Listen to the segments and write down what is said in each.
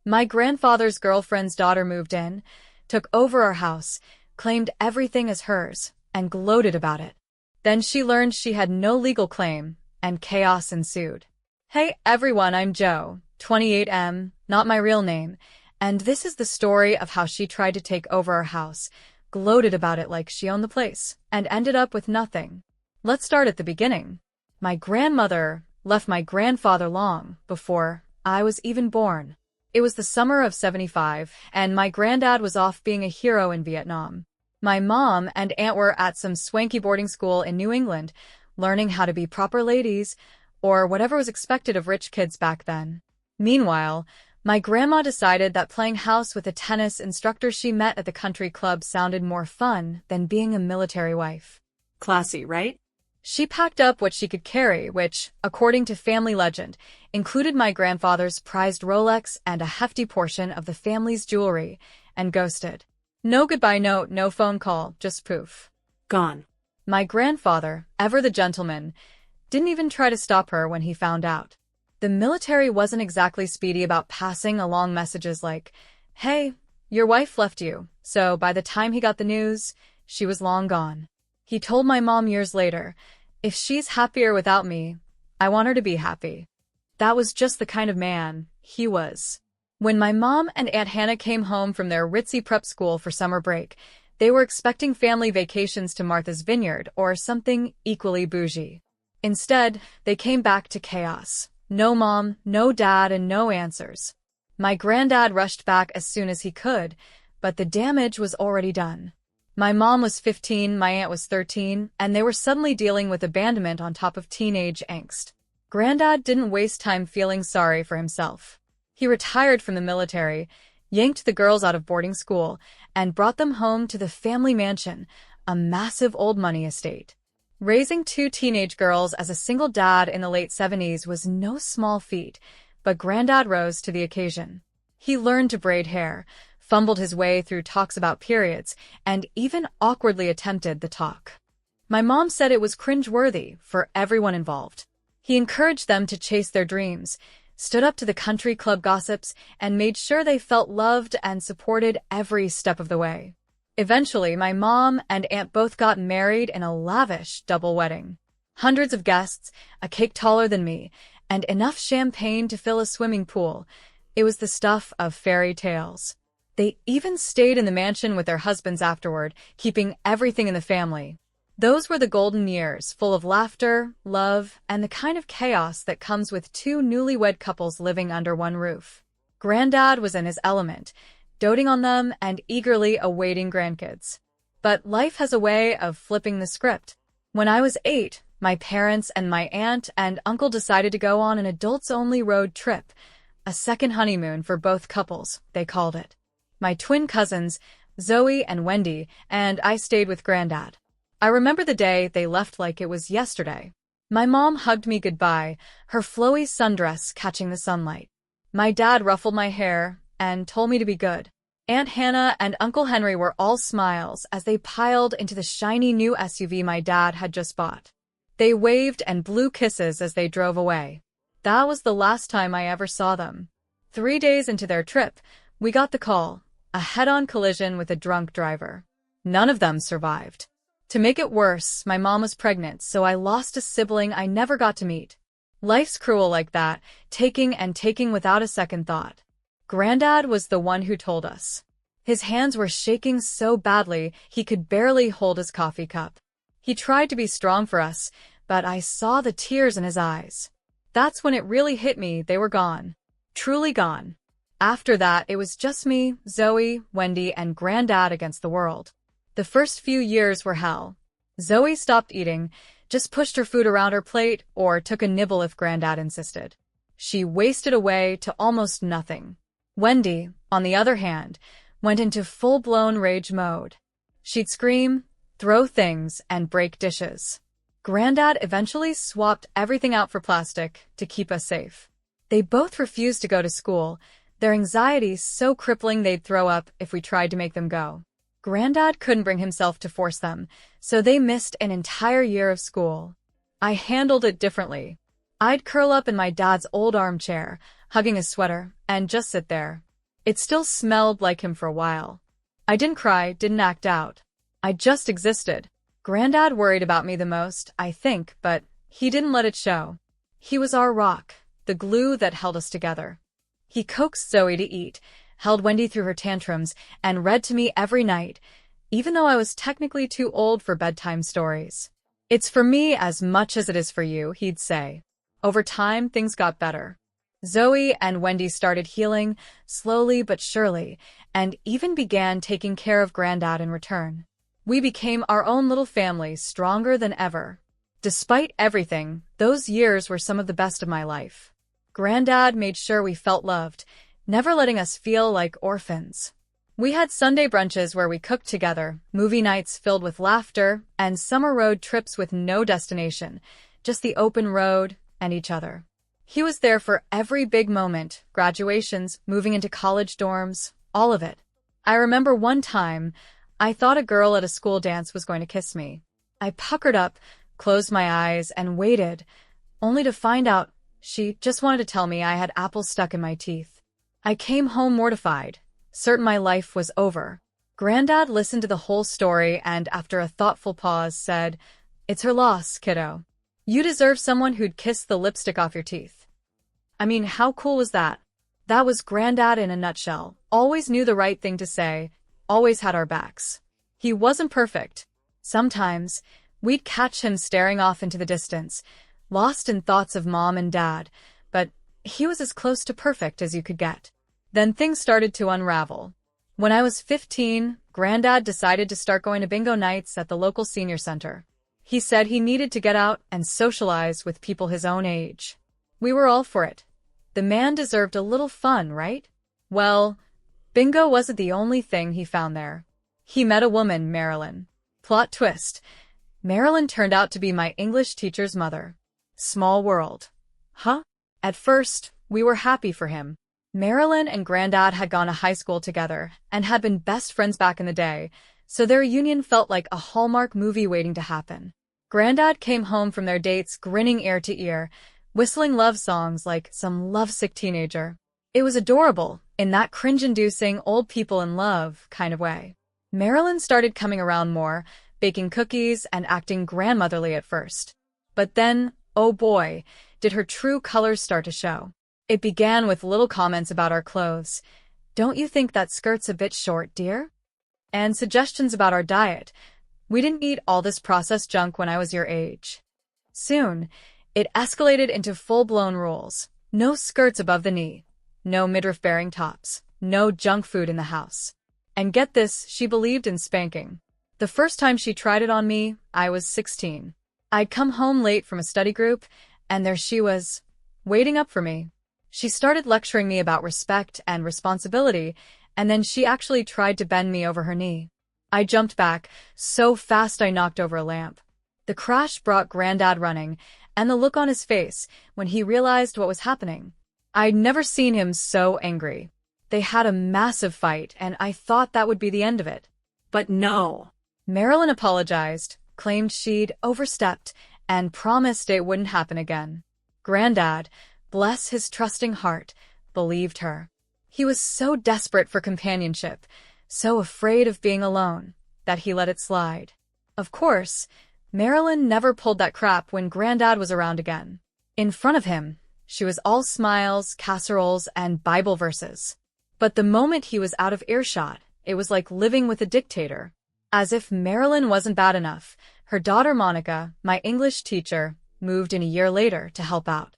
My grandfather's girlfriend's daughter moved in, took over our house, claimed everything as hers, and gloated about it. Then she learned she had no legal claim, and chaos ensued. Hey everyone, I'm Joe, 28M, not my real name, and this is the story of how she tried to take over our house, gloated about it like she owned the place, and ended up with nothing. Let's start at the beginning. My grandmother left my grandfather long before I was even born. It was the summer of '75, and my granddad was off being a hero in Vietnam. My mom and aunt were at some swanky boarding school in New England, learning how to be proper ladies, or whatever was expected of rich kids back then. Meanwhile, my grandma decided that playing house with a tennis instructor she met at the country club sounded more fun than being a military wife. Classy, right? She packed up what she could carry, which, according to family legend, included my grandfather's prized Rolex and a hefty portion of the family's jewelry, and ghosted. No goodbye note, no phone call, just poof. Gone. My grandfather, ever the gentleman, didn't even try to stop her when he found out. The military wasn't exactly speedy about passing along messages like, "Hey, your wife left you," so by the time he got the news, she was long gone. He told my mom years later, "If she's happier without me, I want her to be happy." That was just the kind of man he was. When my mom and Aunt Hannah came home from their ritzy prep school for summer break, they were expecting family vacations to Martha's Vineyard or something equally bougie. Instead, they came back to chaos. No mom, no dad, and no answers. My granddad rushed back as soon as he could, but the damage was already done. My mom was 15, my aunt was 13, and they were suddenly dealing with abandonment on top of teenage angst. Granddad didn't waste time feeling sorry for himself. He retired from the military, yanked the girls out of boarding school, and brought them home to the family mansion, a massive old money estate. Raising two teenage girls as a single dad in the late '70s was no small feat, but Granddad rose to the occasion. He learned to braid hair, fumbled his way through talks about periods, and even awkwardly attempted the talk. My mom said it was cringe-worthy for everyone involved. He encouraged them to chase their dreams, stood up to the country club gossips, and made sure they felt loved and supported every step of the way. Eventually, my mom and aunt both got married in a lavish double wedding. Hundreds of guests, a cake taller than me, and enough champagne to fill a swimming pool. It was the stuff of fairy tales. They even stayed in the mansion with their husbands afterward, keeping everything in the family. Those were the golden years, full of laughter, love, and the kind of chaos that comes with two newlywed couples living under one roof. Granddad was in his element, doting on them and eagerly awaiting grandkids. But life has a way of flipping the script. When I was 8, my parents and my aunt and uncle decided to go on an adults-only road trip, a second honeymoon for both couples, they called it. My twin cousins, Zoe and Wendy, and I stayed with Granddad. I remember the day they left like it was yesterday. My mom hugged me goodbye, her flowy sundress catching the sunlight. My dad ruffled my hair and told me to be good. Aunt Hannah and Uncle Henry were all smiles as they piled into the shiny new SUV my dad had just bought. They waved and blew kisses as they drove away. That was the last time I ever saw them. 3 days into their trip, we got the call, a head-on collision with a drunk driver. None of them survived. To make it worse, my mom was pregnant, so I lost a sibling I never got to meet. Life's cruel like that, taking and taking without a second thought. Granddad was the one who told us. His hands were shaking so badly he could barely hold his coffee cup. He tried to be strong for us, but I saw the tears in his eyes. That's when it really hit me, they were gone. Truly gone. After that, it was just me, Zoe, Wendy, and Granddad against the world. The first few years were hell. Zoe stopped eating, just pushed her food around her plate, or took a nibble if Granddad insisted. She wasted away to almost nothing. Wendy, on the other hand, went into full-blown rage mode. She'd scream, throw things, and break dishes. Granddad eventually swapped everything out for plastic to keep us safe. They both refused to go to school, their anxiety so crippling they'd throw up if we tried to make them go. Granddad couldn't bring himself to force them, so they missed an entire year of school. I handled it differently. I'd curl up in my dad's old armchair, hugging a sweater, and just sit there. It still smelled like him for a while. I didn't cry, didn't act out. I just existed. Granddad worried about me the most, I think, but he didn't let it show. He was our rock, the glue that held us together. He coaxed Zoe to eat, held Wendy through her tantrums, and read to me every night, even though I was technically too old for bedtime stories. It's for me as much as it is for you, he'd say. Over time, things got better. Zoe and Wendy started healing, slowly but surely, and even began taking care of Granddad in return. We became our own little family, stronger than ever. Despite everything, those years were some of the best of my life. Granddad made sure we felt loved, never letting us feel like orphans. We had Sunday brunches where we cooked together, movie nights filled with laughter, and summer road trips with no destination, just the open road and each other. He was there for every big moment, graduations, moving into college dorms, all of it. I remember one time, I thought a girl at a school dance was going to kiss me. I puckered up, closed my eyes, and waited, only to find out she just wanted to tell me I had apples stuck in my teeth. I came home mortified, certain my life was over. Granddad listened to the whole story and, after a thoughtful pause, said, "It's her loss, kiddo. You deserve someone who'd kiss the lipstick off your teeth." I mean, how cool was that? That was Granddad in a nutshell. Always knew the right thing to say, always had our backs. He wasn't perfect. Sometimes, we'd catch him staring off into the distance, lost in thoughts of Mom and Dad, but he was as close to perfect as you could get. Then things started to unravel. When I was 15, Granddad decided to start going to bingo nights at the local senior center. He said he needed to get out and socialize with people his own age. We were all for it. The man deserved a little fun, right? Well, bingo wasn't the only thing he found there. He met a woman, Marilyn. Plot twist. Marilyn turned out to be my English teacher's mother. Small world. Huh? At first, we were happy for him. Marilyn and Granddad had gone to high school together and had been best friends back in the day, so their union felt like a Hallmark movie waiting to happen. Granddad came home from their dates grinning ear to ear, whistling love songs like some lovesick teenager. It was adorable, in that cringe-inducing old people in love kind of way. Marilyn started coming around more, baking cookies and acting grandmotherly at first. But then, oh boy, did her true colors start to show. It began with little comments about our clothes. "Don't you think that skirt's a bit short, dear?" And suggestions about our diet. "We didn't eat all this processed junk when I was your age." Soon, it escalated into full-blown rules. No skirts above the knee. No midriff-bearing tops. No junk food in the house. And get this, she believed in spanking. The first time she tried it on me, I was 16. I'd come home late from a study group, and there she was, waiting up for me. She started lecturing me about respect and responsibility, and then she actually tried to bend me over her knee. I jumped back, so fast I knocked over a lamp. The crash brought Granddad running, and the look on his face when he realized what was happening. I'd never seen him so angry. They had a massive fight, and I thought that would be the end of it. But no. Marilyn apologized, claimed she'd overstepped, and promised it wouldn't happen again. Granddad, bless his trusting heart, believed her. He was so desperate for companionship, so afraid of being alone, that he let it slide. Of course, Marilyn never pulled that crap when Granddad was around again. In front of him, she was all smiles, casseroles, and Bible verses. But the moment he was out of earshot, it was like living with a dictator. As if Marilyn wasn't bad enough, her daughter Monica, my English teacher, moved in a year later to help out.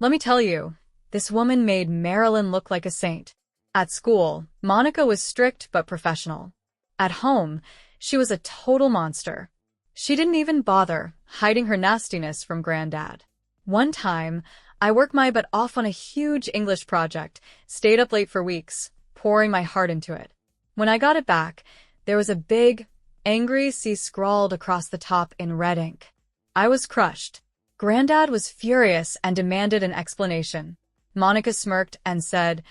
Let me tell you, this woman made Marilyn look like a saint. At school, Monica was strict but professional. At home, she was a total monster. She didn't even bother hiding her nastiness from Granddad. One time, I worked my butt off on a huge English project, stayed up late for weeks, pouring my heart into it. When I got it back, there was a big, angry C scrawled across the top in red ink. I was crushed. Granddad was furious and demanded an explanation. Monica smirked and said,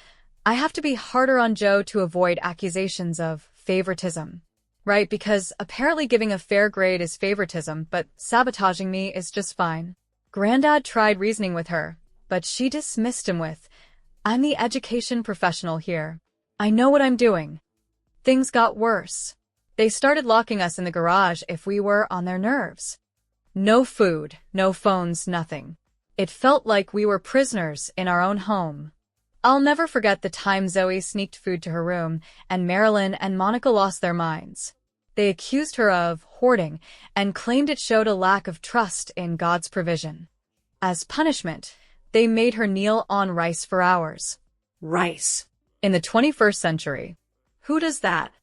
"I have to be harder on Joe to avoid accusations of favoritism." Right, because apparently giving a fair grade is favoritism, but sabotaging me is just fine. Granddad tried reasoning with her, but she dismissed him with, "I'm the education professional here." I know what I'm doing. Things got worse. They started locking us in the garage if we were on their nerves. No food, no phones, nothing. It felt like we were prisoners in our own home. I'll never forget the time Zoe sneaked food to her room and Marilyn and Monica lost their minds. They accused her of hoarding and claimed it showed a lack of trust in God's provision. As punishment, they made her kneel on rice for hours. Rice. In the 21st century. Who does that?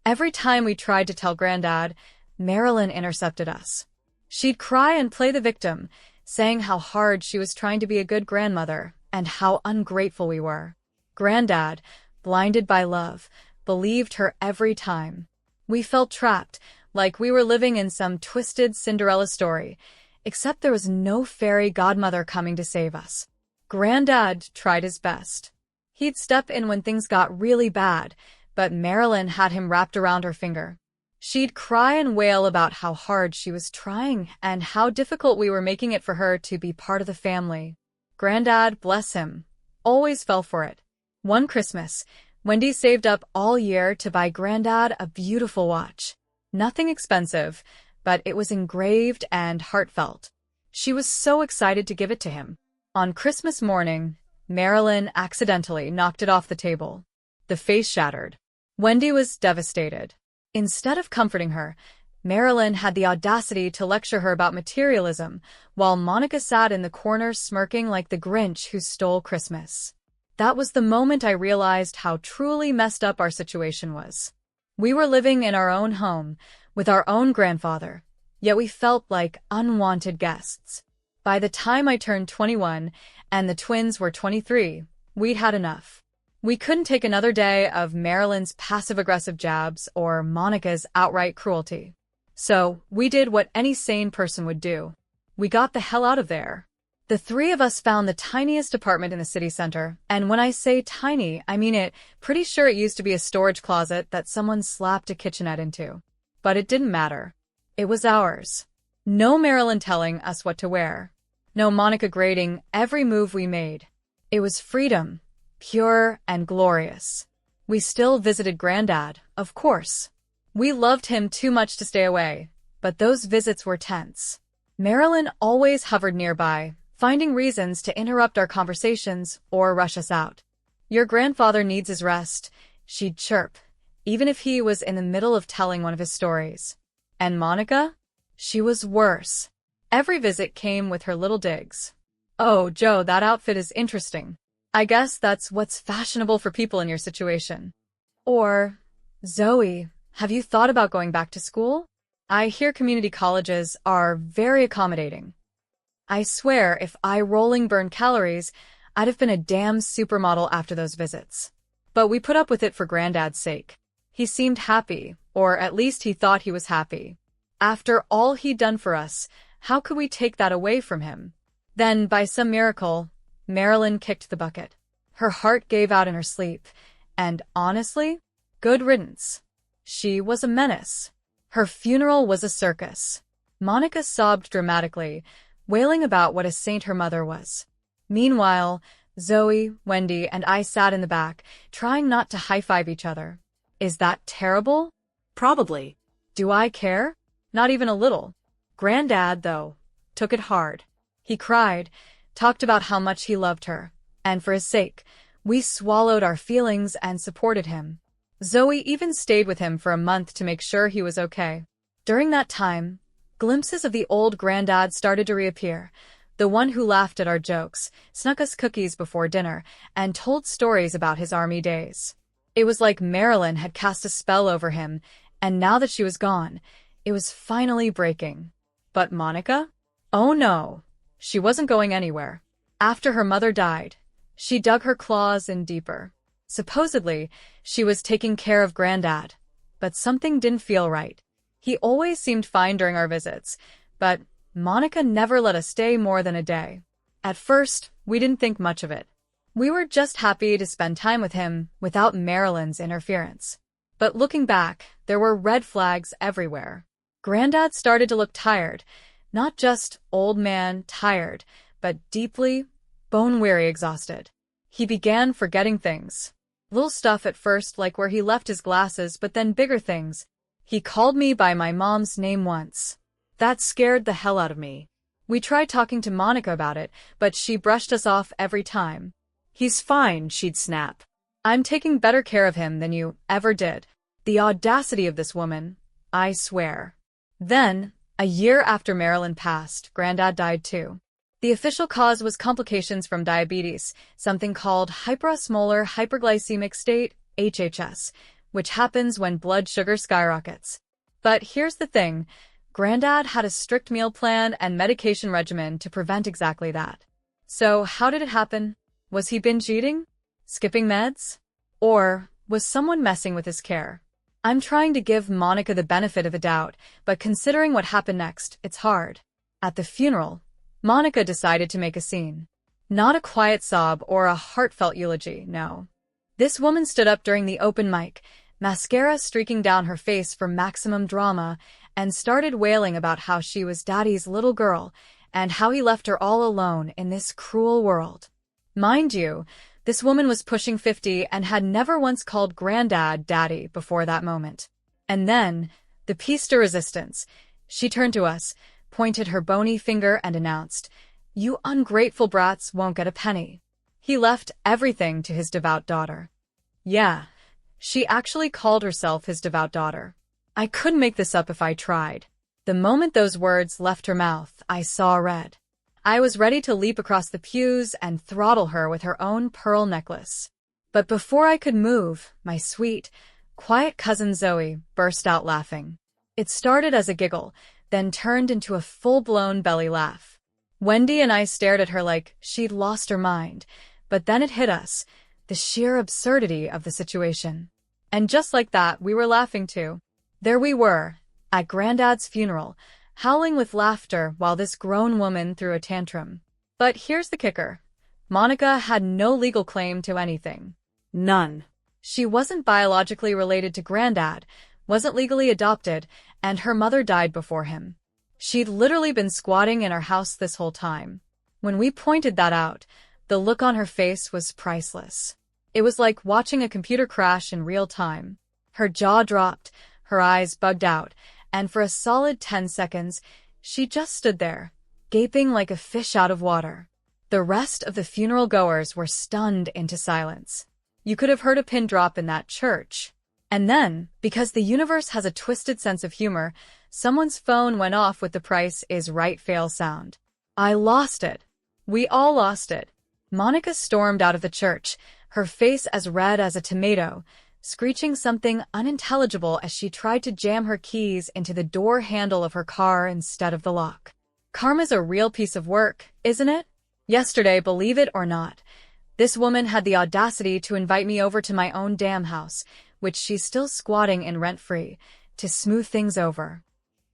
Every time we tried to tell Granddad, Marilyn intercepted us. She'd cry and play the victim, saying how hard she was trying to be a good grandmother and how ungrateful we were. Granddad, blinded by love, believed her every time. We felt trapped, like we were living in some twisted Cinderella story, except there was no fairy godmother coming to save us. Granddad tried his best. He'd step in when things got really bad, but Marilyn had him wrapped around her finger. She'd cry and wail about how hard she was trying and how difficult we were making it for her to be part of the family. Granddad, bless him, always fell for it. One Christmas, Wendy saved up all year to buy Granddad a beautiful watch. Nothing expensive, but it was engraved and heartfelt. She was so excited to give it to him. On Christmas morning, Marilyn accidentally knocked it off the table. The face shattered. Wendy was devastated. Instead of comforting her, Marilyn had the audacity to lecture her about materialism, while Monica sat in the corner smirking like the Grinch who stole Christmas. That was the moment I realized how truly messed up our situation was. We were living in our own home, with our own grandfather, yet we felt like unwanted guests. By the time I turned 21 and the twins were 23, we'd had enough. We couldn't take another day of Marilyn's passive-aggressive jabs or Monica's outright cruelty. So, we did what any sane person would do. We got the hell out of there. The three of us found the tiniest apartment in the city center, and when I say tiny, I mean it. Pretty sure it used to be a storage closet that someone slapped a kitchenette into. But it didn't matter. It was ours. No Marilyn telling us what to wear. No Monica grading every move we made. It was freedom. Pure and glorious. We still visited Granddad, of course. We loved him too much to stay away, but those visits were tense. Marilyn always hovered nearby, finding reasons to interrupt our conversations or rush us out. Your grandfather needs his rest, she'd chirp, even if he was in the middle of telling one of his stories. And Monica? She was worse. Every visit came with her little digs. Oh, Joe, that outfit is interesting. I guess that's what's fashionable for people in your situation. Or, Zoe, have you thought about going back to school? I hear community colleges are very accommodating. I swear, if I rolling burned calories, I'd have been a damn supermodel after those visits. But we put up with it for Granddad's sake. He seemed happy, or at least he thought he was happy. After all he'd done for us, how could we take that away from him? Then, by some miracle, Marilyn kicked the bucket. Her heart gave out in her sleep, and honestly, good riddance. She was a menace. Her funeral was a circus. Monica sobbed dramatically, wailing about what a saint her mother was. Meanwhile, Zoe, Wendy, and I sat in the back, trying not to high-five each other. Is that terrible? Probably. Do I care? Not even a little. Granddad, though, took it hard. He cried, talked about how much he loved her, and for his sake, we swallowed our feelings and supported him. Zoe even stayed with him for a month to make sure he was okay. During that time, glimpses of the old Granddad started to reappear, the one who laughed at our jokes, snuck us cookies before dinner, and told stories about his army days. It was like Marilyn had cast a spell over him, and now that she was gone, it was finally breaking. But Monica? Oh no. She wasn't going anywhere. After her mother died, she dug her claws in deeper. Supposedly, she was taking care of Granddad, but something didn't feel right. He always seemed fine during our visits, but Monica never let us stay more than a day. At first, we didn't think much of it. We were just happy to spend time with him without Marilyn's interference. But looking back, there were red flags everywhere. Granddad started to look tired, not just old man tired, but deeply, bone-weary exhausted. He began forgetting things. Little stuff at first, like where he left his glasses, but then bigger things. He called me by my mom's name once. That scared the hell out of me. We tried talking to Monica about it, but she brushed us off every time. He's fine, she'd snap. I'm taking better care of him than you ever did. The audacity of this woman, I swear. Then, a year after Marilyn passed, Granddad died too. The official cause was complications from diabetes, something called hyperosmolar hyperglycemic state, HHS, which happens when blood sugar skyrockets. But here's the thing, Granddad had a strict meal plan and medication regimen to prevent exactly that. So how did it happen? Was he binge eating? Skipping meds? Or was someone messing with his care? I'm trying to give Monica the benefit of the doubt, but considering what happened next, it's hard. At the funeral, Monica decided to make a scene. Not a quiet sob or a heartfelt eulogy, no. This woman stood up during the open mic, mascara streaking down her face for maximum drama, and started wailing about how she was Daddy's little girl and how he left her all alone in this cruel world. Mind you, this woman was pushing 50 and had never once called Granddad Daddy before that moment. And then, the piece de resistance. She turned to us, pointed her bony finger and announced, "You ungrateful brats won't get a penny." He left everything to his devout daughter. Yeah, she actually called herself his devout daughter. I couldn't make this up if I tried. The moment those words left her mouth, I saw red. I was ready to leap across the pews and throttle her with her own pearl necklace. But before I could move, my sweet, quiet cousin Zoe burst out laughing. It started as a giggle, then turned into a full-blown belly laugh. Wendy and I stared at her like she'd lost her mind, but then it hit us, the sheer absurdity of the situation. And just like that, we were laughing too. There we were, at Granddad's funeral, howling with laughter while this grown woman threw a tantrum. But here's the kicker. Monica had no legal claim to anything. None. She wasn't biologically related to Granddad, wasn't legally adopted, and her mother died before him. She'd literally been squatting in our house this whole time. When we pointed that out, the look on her face was priceless. It was like watching a computer crash in real time. Her jaw dropped, her eyes bugged out, and for a solid 10 seconds, she just stood there, gaping like a fish out of water. The rest of the funeral goers were stunned into silence. You could have heard a pin drop in that church. And then, because the universe has a twisted sense of humor, someone's phone went off with the Price is Right fail sound. I lost it. We all lost it. Monica stormed out of the church, her face as red as a tomato, screeching something unintelligible as she tried to jam her keys into the door handle of her car instead of the lock. Karma's a real piece of work, isn't it? Yesterday, believe it or not, this woman had the audacity to invite me over to my own damn house, which she's still squatting in rent-free, to smooth things over.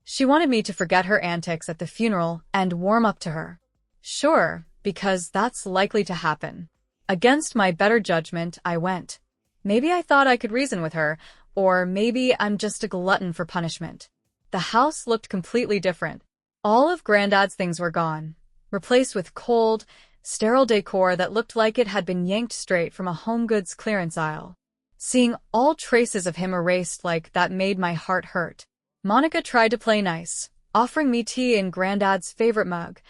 She wanted me to forget her antics at the funeral and warm up to her. Sure, because that's likely to happen. Against my better judgment, I went. Maybe I thought I could reason with her, or maybe I'm just a glutton for punishment. The house looked completely different. All of Granddad's things were gone, replaced with cold, sterile decor that looked like it had been yanked straight from a home goods clearance aisle. Seeing all traces of him erased like that made my heart hurt. Monica tried to play nice, offering me tea in Granddad's favorite mug,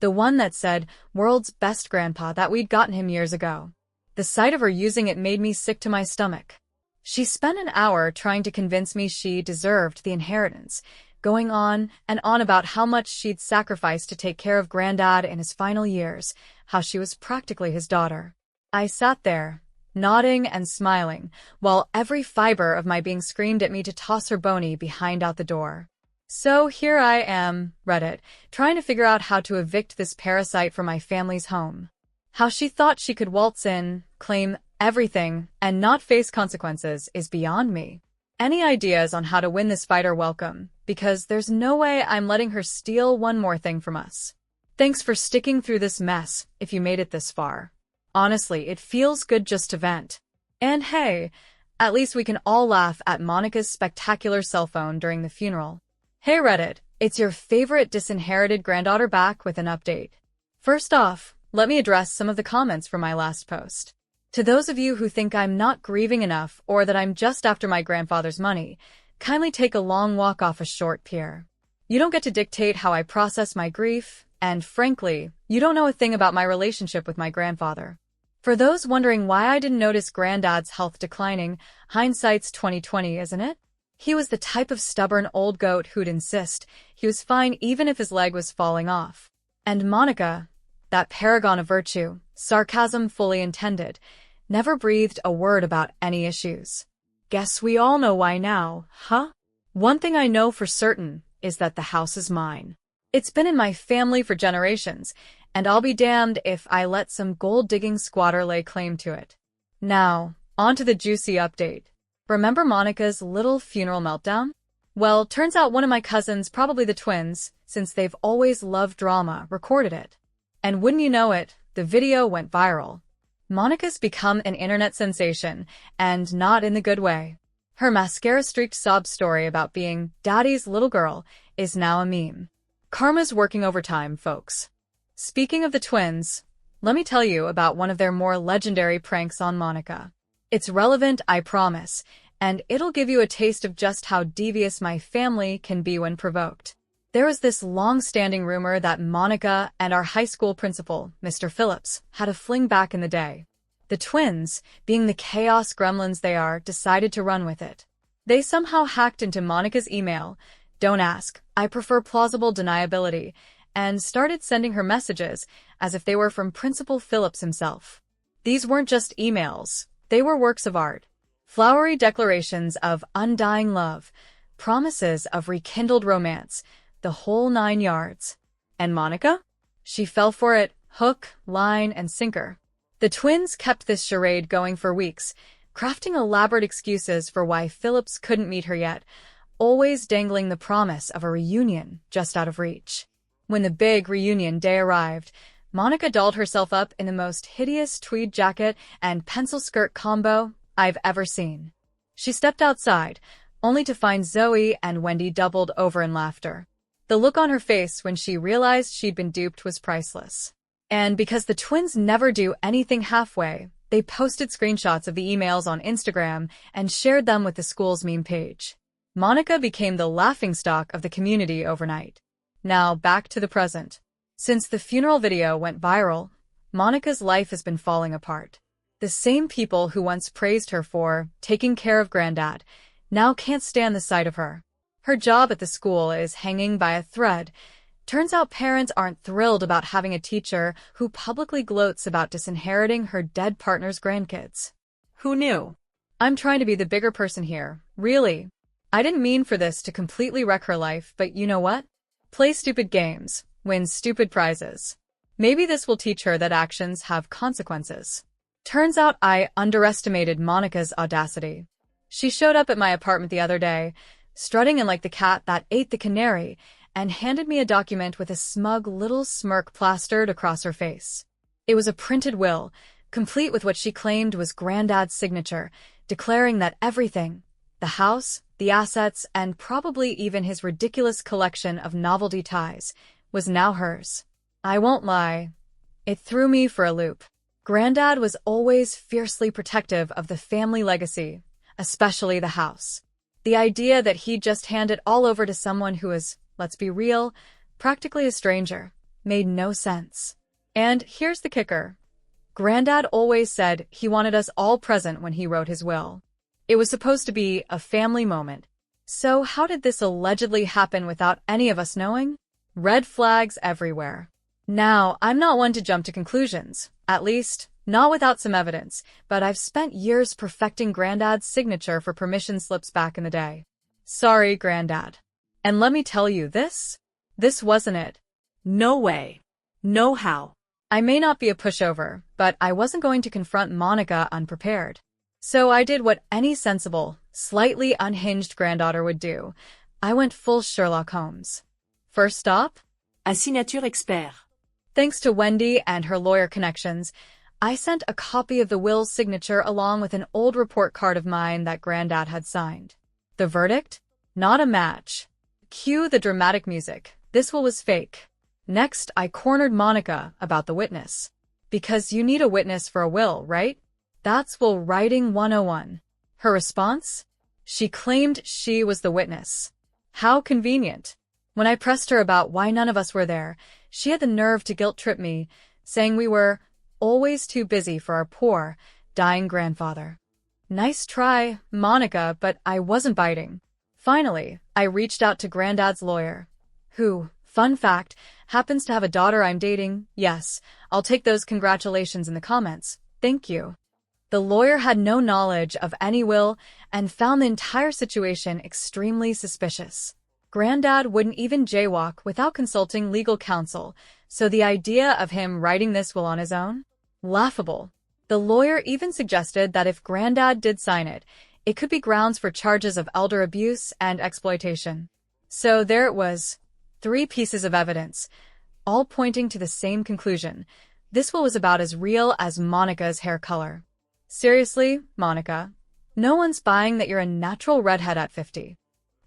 the one that said, "World's Best Grandpa," that we'd gotten him years ago. The sight of her using it made me sick to my stomach. She spent an hour trying to convince me she deserved the inheritance, going on and on about how much she'd sacrificed to take care of Granddad in his final years, how she was practically his daughter. I sat there, nodding and smiling, while every fiber of my being screamed at me to toss her bony behind out the door. So here I am, Reddit, trying to figure out how to evict this parasite from my family's home. How she thought she could waltz in, claim everything, and not face consequences is beyond me. Any ideas on how to win this fight are welcome, because there's no way I'm letting her steal one more thing from us. Thanks for sticking through this mess, if you made it this far. Honestly, it feels good just to vent. And hey, at least we can all laugh at Monica's spectacular cell phone during the funeral. Hey Reddit, it's your favorite disinherited granddaughter back with an update. First off, let me address some of the comments from my last post. To those of you who think I'm not grieving enough or that I'm just after my grandfather's money, kindly take a long walk off a short pier. You don't get to dictate how I process my grief, and frankly, you don't know a thing about my relationship with my grandfather. For those wondering why I didn't notice Granddad's health declining, hindsight's 20/20, isn't it? He was the type of stubborn old goat who'd insist he was fine even if his leg was falling off. And Monica, that paragon of virtue, sarcasm fully intended, never breathed a word about any issues. Guess we all know why now, huh? One thing I know for certain is that the house is mine. It's been in my family for generations, and I'll be damned if I let some gold-digging squatter lay claim to it. Now, on to the juicy update. Remember Monica's little funeral meltdown? Well, turns out one of my cousins, probably the twins, since they've always loved drama, recorded it. And wouldn't you know it, the video went viral. Monica's become an internet sensation, and not in the good way. Her mascara-streaked sob story about being daddy's little girl is now a meme. Karma's working overtime, folks. Speaking of the twins, let me tell you about one of their more legendary pranks on Monica. It's relevant, I promise, and it'll give you a taste of just how devious my family can be when provoked. There was this long-standing rumor that Monica and our high school principal, Mr. Phillips, had a fling back in the day. The twins, being the chaos gremlins they are, decided to run with it. They somehow hacked into Monica's email, don't ask, I prefer plausible deniability, and started sending her messages as if they were from Principal Phillips himself. These weren't just emails, they were works of art. Flowery declarations of undying love, promises of rekindled romance, the whole 9 yards. And Monica? She fell for it, hook, line, and sinker. The twins kept this charade going for weeks, crafting elaborate excuses for why Phillips couldn't meet her yet, always dangling the promise of a reunion just out of reach. When the big reunion day arrived, Monica dolled herself up in the most hideous tweed jacket and pencil skirt combo I've ever seen. She stepped outside, only to find Zoe and Wendy doubled over in laughter. The look on her face when she realized she'd been duped was priceless. And because the twins never do anything halfway, they posted screenshots of the emails on Instagram and shared them with the school's meme page. Monica became the laughingstock of the community overnight. Now back to the present. Since the funeral video went viral, Monica's life has been falling apart. The same people who once praised her for taking care of Granddad now can't stand the sight of her. Her job at the school is hanging by a thread. Turns out parents aren't thrilled about having a teacher who publicly gloats about disinheriting her dead partner's grandkids. Who knew? I'm trying to be the bigger person here, really. I didn't mean for this to completely wreck her life, but you know what? Play stupid games, win stupid prizes. Maybe this will teach her that actions have consequences. Turns out I underestimated Monica's audacity. She showed up at my apartment the other day, strutting in like the cat that ate the canary, and handed me a document with a smug little smirk plastered across her face. It was a printed will, complete with what she claimed was Granddad's signature, declaring that everything, the house, the assets, and probably even his ridiculous collection of novelty ties, was now hers. I won't lie, it threw me for a loop. Granddad was always fiercely protective of the family legacy, especially the house. The idea that he'd just hand it all over to someone who is, let's be real, practically a stranger, made no sense. And here's the kicker. Granddad always said he wanted us all present when he wrote his will. It was supposed to be a family moment. So how did this allegedly happen without any of us knowing? Red flags everywhere. Now, I'm not one to jump to conclusions, at least, not without some evidence, but I've spent years perfecting Granddad's signature for permission slips back in the day. Sorry, Granddad. And let me tell you this wasn't it. No way. No how. I may not be a pushover, but I wasn't going to confront Monica unprepared. So I did what any sensible, slightly unhinged granddaughter would do. I went full Sherlock Holmes. First stop? A signature expert. Thanks to Wendy and her lawyer connections, I sent a copy of the will's signature along with an old report card of mine that Granddad had signed. The verdict? Not a match. Cue the dramatic music. This will was fake. Next, I cornered Monica about the witness. Because you need a witness for a will, right? That's Will Writing 101. Her response? She claimed she was the witness. How convenient. When I pressed her about why none of us were there, she had the nerve to guilt-trip me, saying we were always too busy for our poor, dying grandfather. Nice try, Monica, but I wasn't biting. Finally, I reached out to Granddad's lawyer, who, fun fact, happens to have a daughter I'm dating. Yes, I'll take those congratulations in the comments. Thank you. The lawyer had no knowledge of any will and found the entire situation extremely suspicious. Granddad wouldn't even jaywalk without consulting legal counsel, so the idea of him writing this will on his own? Laughable. The lawyer even suggested that if Granddad did sign it, it could be grounds for charges of elder abuse and exploitation. So there it was, 3 pieces of evidence, all pointing to the same conclusion. This will was about as real as Monica's hair color. Seriously, Monica, no one's buying that you're a natural redhead at 50.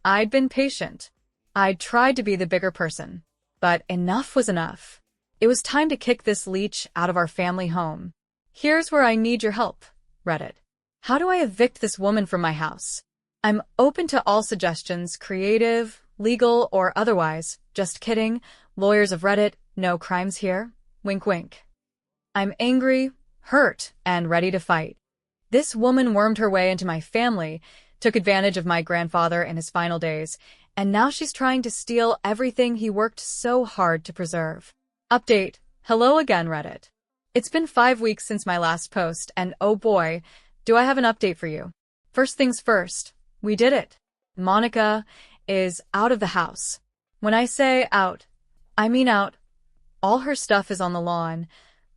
I'd been patient. I'd tried to be the bigger person. But enough was enough. It was time to kick this leech out of our family home. Here's where I need your help, Reddit. How do I evict this woman from my house? I'm open to all suggestions, creative, legal, or otherwise. Just kidding. Lawyers of Reddit, no crimes here. Wink wink. I'm angry, hurt, and ready to fight. This woman wormed her way into my family, took advantage of my grandfather in his final days, and now she's trying to steal everything he worked so hard to preserve. Update. Hello again, Reddit. It's been 5 weeks since my last post, and oh boy, do I have an update for you. First things first, we did it. Monica is out of the house. When I say out, I mean out. All her stuff is on the lawn,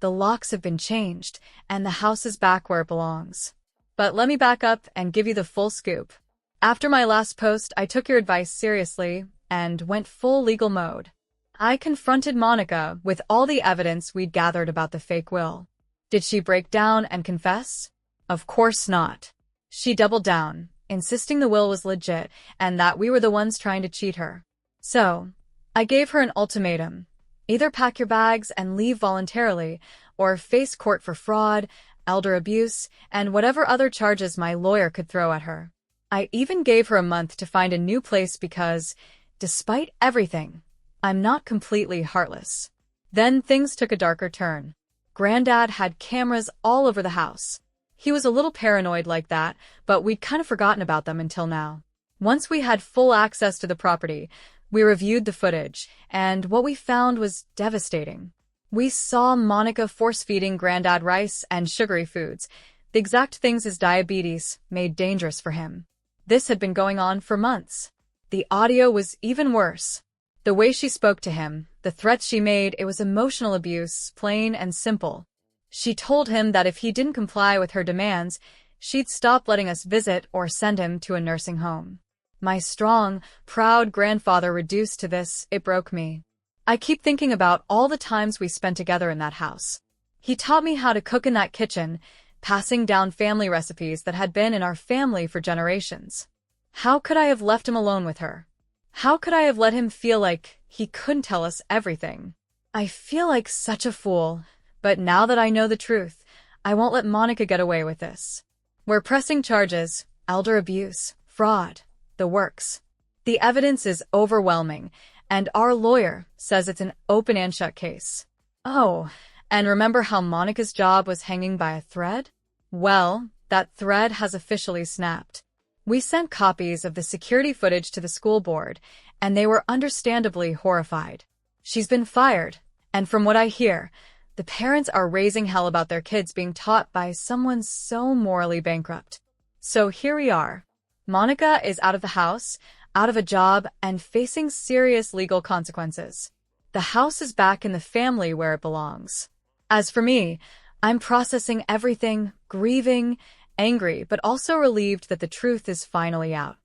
the locks have been changed, and the house is back where it belongs. But let me back up and give you the full scoop. After my last post, I took your advice seriously and went full legal mode. I confronted Monica with all the evidence we'd gathered about the fake will. Did she break down and confess? Of course not. She doubled down, insisting the will was legit and that we were the ones trying to cheat her. So, I gave her an ultimatum. Either pack your bags and leave voluntarily, or face court for fraud, elder abuse, and whatever other charges my lawyer could throw at her. I even gave her a month to find a new place because, despite everything, I'm not completely heartless. Then things took a darker turn. Granddad had cameras all over the house. He was a little paranoid like that, but we'd kind of forgotten about them until now. Once we had full access to the property, we reviewed the footage, and what we found was devastating. We saw Monica force-feeding Granddad rice and sugary foods, the exact things his diabetes made dangerous for him. This had been going on for months. The audio was even worse. The way she spoke to him, the threats she made, it was emotional abuse, plain and simple. She told him that if he didn't comply with her demands, she'd stop letting us visit or send him to a nursing home. My strong, proud grandfather reduced to this, it broke me. I keep thinking about all the times we spent together in that house. He taught me how to cook in that kitchen, passing down family recipes that had been in our family for generations. How could I have left him alone with her? How could I have let him feel like he couldn't tell us everything? I feel like such a fool, but now that I know the truth, I won't let Monica get away with this. We're pressing charges, elder abuse, fraud, the works. The evidence is overwhelming, and our lawyer says it's an open and shut case. Oh, and remember how Monica's job was hanging by a thread? Well, that thread has officially snapped. We sent copies of the security footage to the school board, and they were understandably horrified. She's been fired, and from what I hear, the parents are raising hell about their kids being taught by someone so morally bankrupt. So here we are. Monica is out of the house, out of a job, and facing serious legal consequences. The house is back in the family where it belongs. As for me, I'm processing everything, grieving, angry, but also relieved that the truth is finally out.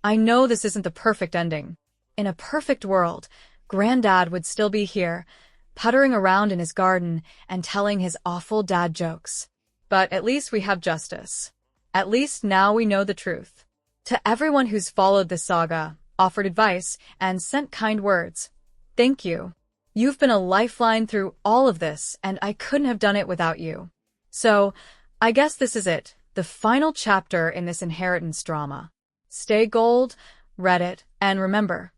I know this isn't the perfect ending. In a perfect world, Granddad would still be here, puttering around in his garden and telling his awful dad jokes. But at least we have justice. At least now we know the truth. To everyone who's followed this saga, offered advice, and sent kind words, thank you. You've been a lifeline through all of this, and I couldn't have done it without you. So, I guess this is it, the final chapter in this inheritance drama. Stay gold, read it, and remember,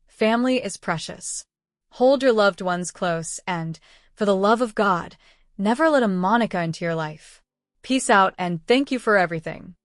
family is precious. Hold your loved ones close and, for the love of God, never let a Monica into your life. Peace out and thank you for everything.